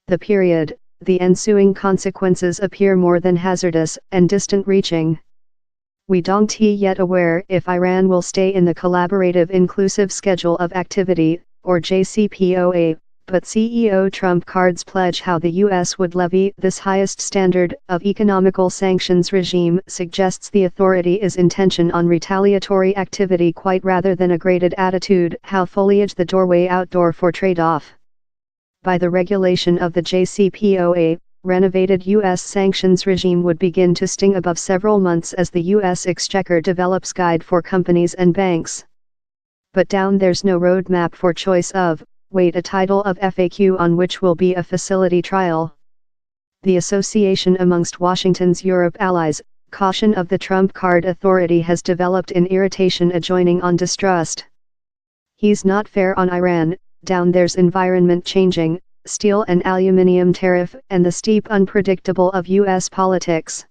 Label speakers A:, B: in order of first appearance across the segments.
A: The ensuing consequences appear more than hazardous and distant-reaching. We don't yet aware if Iran will stay in the Collaborative Inclusive Schedule of Activity, or JCPOA, but CEO Trump cards pledge how the U.S. would levy this highest standard of economical sanctions regime suggests the authority is intention on retaliatory activity quite rather than a graded attitude, how foliage the doorway outdoor for trade-off. By the regulation of the JCPOA, renovated U.S. sanctions regime would begin to sting above several months as the U.S. Exchequer develops guide for companies and banks. But down there's no roadmap for choice of, wait, a title of FAQ on which will be a facility trial. The association amongst Washington's Europe allies, caution of the Trump card authority has developed in irritation adjoining on distrust. He's not fair on Iran, down there's environment changing, steel and aluminium tariff and the steep unpredictable of U.S. politics.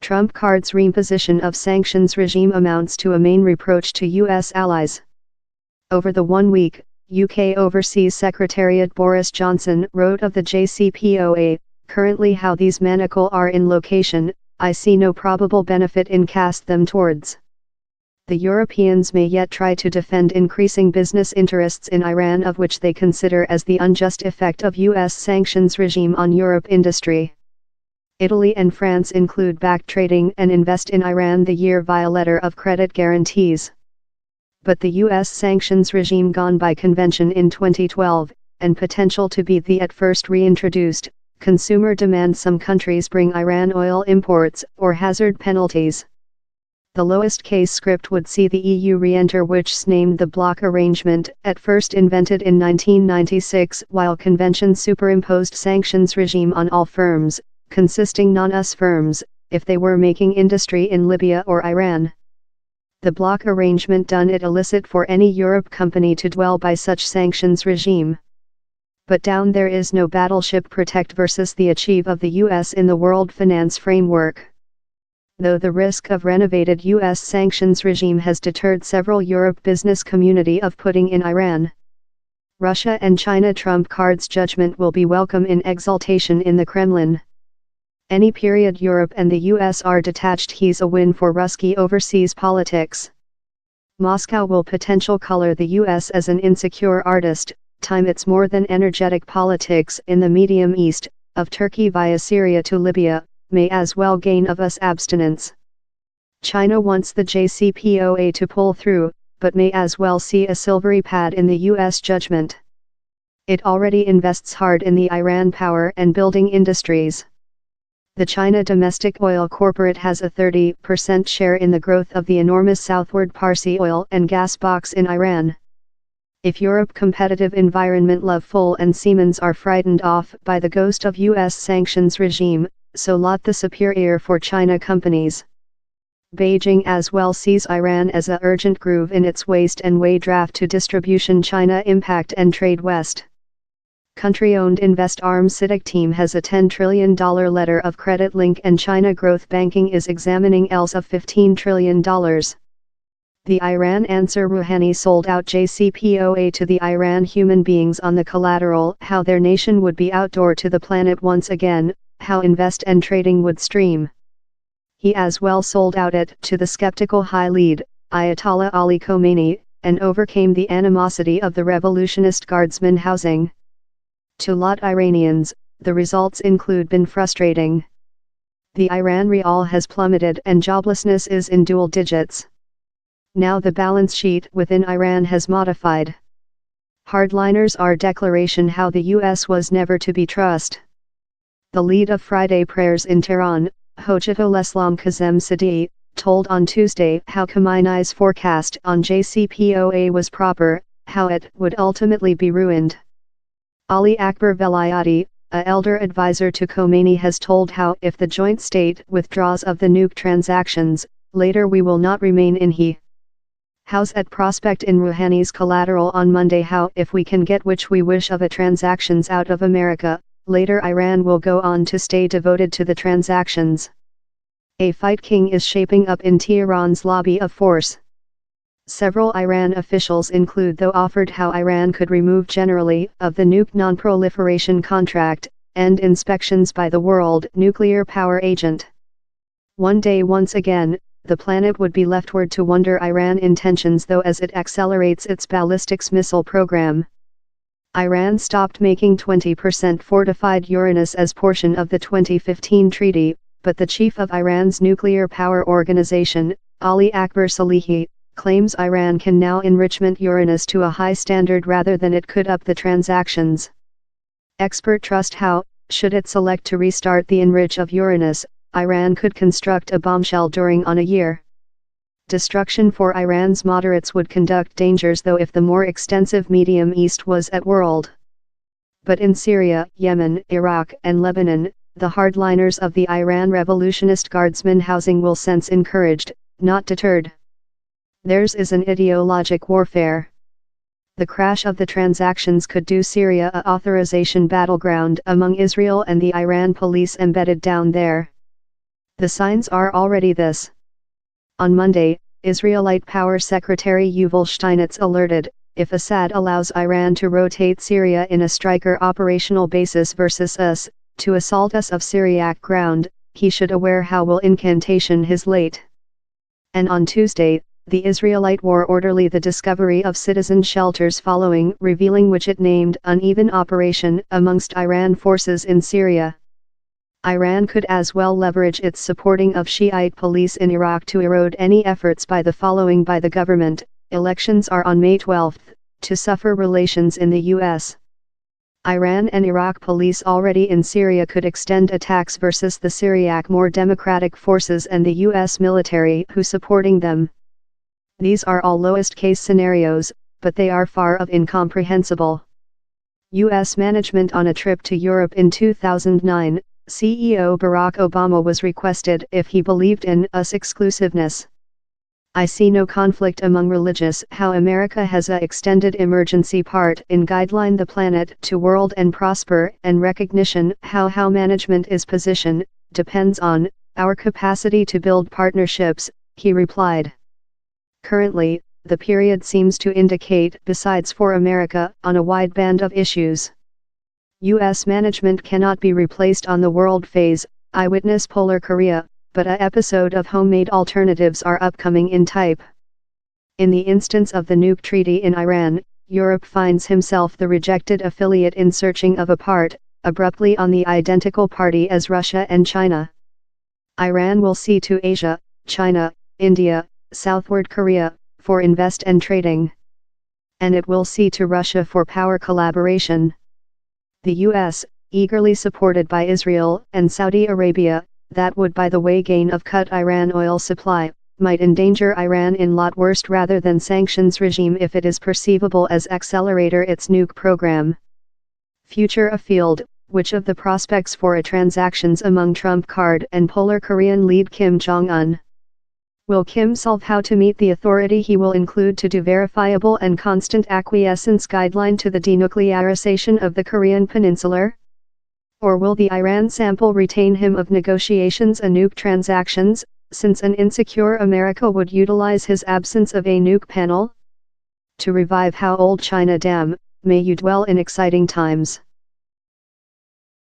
A: Trump card's reimposition of sanctions regime amounts to a main reproach to U.S. allies. Over the 1 week, UK Overseas Secretariat Boris Johnson wrote of the JCPOA, currently how these manacle are in location, I see no probable benefit in cast them towards. The Europeans may yet try to defend increasing business interests in Iran of which they consider as the unjust effect of U.S. sanctions regime on Europe industry. Italy and France include back trading and invest in Iran the year via letter of credit guarantees. But the U.S. sanctions regime gone by convention in 2012, and potential to be the at first reintroduced, consumer demand some countries bring Iran oil imports or hazard penalties. The lowest case script would see the EU re-enter which's named the block arrangement, at first invented in 1996, while convention superimposed sanctions regime on all firms, consisting non-US firms, if they were making industry in Libya or Iran. The block arrangement done it illicit for any Europe company to dwell by such sanctions regime. But down there is no battleship protect versus the achieve of the US in the world finance framework. Though the risk of renovated U.S. sanctions regime has deterred several Europe business community of putting in Iran. Russia and China Trump card's judgment will be welcome in exultation in the Kremlin. Any period Europe and the U.S. are detached he's a win for Ruski overseas politics. Moscow will potential color the U.S. as an insecure artist, time its more than energetic politics in the Medium East, of Turkey via Syria to Libya, may as well gain of us abstinence. China wants the JCPOA to pull through, but may as well see a silvery pad in the U.S. judgment. It already invests hard in the Iran power and building industries. The China domestic oil corporate has a 30% share in the growth of the enormous southward Parsi oil and gas box in Iran. If Europe competitive environment loveful and Siemens are frightened off by the ghost of U.S. sanctions regime, so lot the superior for China companies. Beijing as well sees Iran as a urgent groove in its waste and way draft to distribution China impact and trade west. Country-owned Invest Arms CITIC team has a $10 trillion letter of credit link and China Growth Banking is examining else of $15 trillion. The Iran answer Rouhani sold out JCPOA to the Iran human beings on the collateral how their nation would be outdoor to the planet once again, how invest and trading would stream. He as well sold out it to the skeptical high lead, Ayatollah Ali Khomeini, and overcame the animosity of the revolutionist guardsmen housing. To lot Iranians, the results include been frustrating. The Iran rial has plummeted and joblessness is in dual digits. Now the balance sheet within Iran has modified. Hardliners are declaration how the US was never to be trust. The lead of Friday prayers in Tehran, Hojjatul Islam Kazem Sadeghi, told on Tuesday how Khamenei's forecast on JCPOA was proper, how it would ultimately be ruined. Ali Akbar Velayati, a elder advisor to Khomeini has told how if the joint state withdraws of the nuke transactions, later we will not remain in he. House at prospect in Rouhani's collateral on Monday how if we can get which we wish of a transactions out of America, later Iran will go on to stay devoted to the transactions. A fight king is shaping up in Tehran's lobby of force. Several Iran officials include though offered how Iran could remove generally of the nuke non-proliferation contract, and inspections by the World Nuclear Power Agent. One day once again, the planet would be leftward to wonder Iran intentions though as it accelerates its ballistics missile program. Iran stopped making 20% fortified uranium as portion of the 2015 treaty, but the chief of Iran's nuclear power organization, Ali Akbar Salehi, claims Iran can now enrichment uranium to a high standard rather than it could up the transactions. Expert trust how, should it select to restart the enrich of uranium, Iran could construct a bombshell during on a year. Destruction for Iran's moderates would conduct dangers though if the more extensive Medium East was at world. But in Syria, Yemen, Iraq and Lebanon, the hardliners of the Iran Revolutionist Guardsmen housing will sense encouraged, not deterred. Theirs is an ideologic warfare. The crash of the transactions could do Syria a authorization battleground among Israel and the Iran police embedded down there. The signs are already this. On Monday, Israelite Power Secretary Yuval Steinitz alerted, if Assad allows Iran to rotate Syria in a striker operational basis versus us, to assault us of Syriac ground, he should aware how will incantation his late. And on Tuesday, the Israelite war orderly the discovery of citizen shelters following revealing which it named uneven operation amongst Iran forces in Syria. Iran could as well leverage its supporting of Shiite police in Iraq to erode any efforts by the government. Elections are on May 12, to suffer relations in the U.S. Iran and Iraq police already in Syria could extend attacks versus the Syriac more democratic forces and the U.S. military who supporting them. These are all lowest case scenarios, but they are far of incomprehensible. U.S. management on a trip to Europe in 2009, CEO Barack Obama was requested if he believed in us exclusiveness. I see no conflict among religious how America has a extended emergency part in guideline the planet to world and prosper and recognition how management is position, depends on, our capacity to build partnerships, he replied. Currently, the period seems to indicate besides for America on a wide band of issues. U.S. management cannot be replaced on the world phase, eyewitness Polar Korea, but a episode of homemade alternatives are upcoming in type. In the instance of the nuke treaty in Iran, Europe finds himself the rejected affiliate in searching of a part, abruptly on the identical party as Russia and China. Iran will see to Asia, China, India, Southward Korea, for invest and trading. And it will see to Russia for power collaboration. The U.S., eagerly supported by Israel and Saudi Arabia, that would by the way gain of cut Iran oil supply, might endanger Iran in lot worst rather than sanctions regime if it is perceivable as accelerator its nuke program. Future afield, which of the prospects for a transactions among Trump card and Polar Korean lead Kim Jong-un? Will Kim solve how to meet the authority he will include to do verifiable and constant acquiescence guideline to the denuclearization of the Korean Peninsula? Or will the Iran sample retain him of negotiations and nuke transactions, since an insecure America would utilize his absence of a nuke panel? To revive how old China damn, may you dwell in exciting times.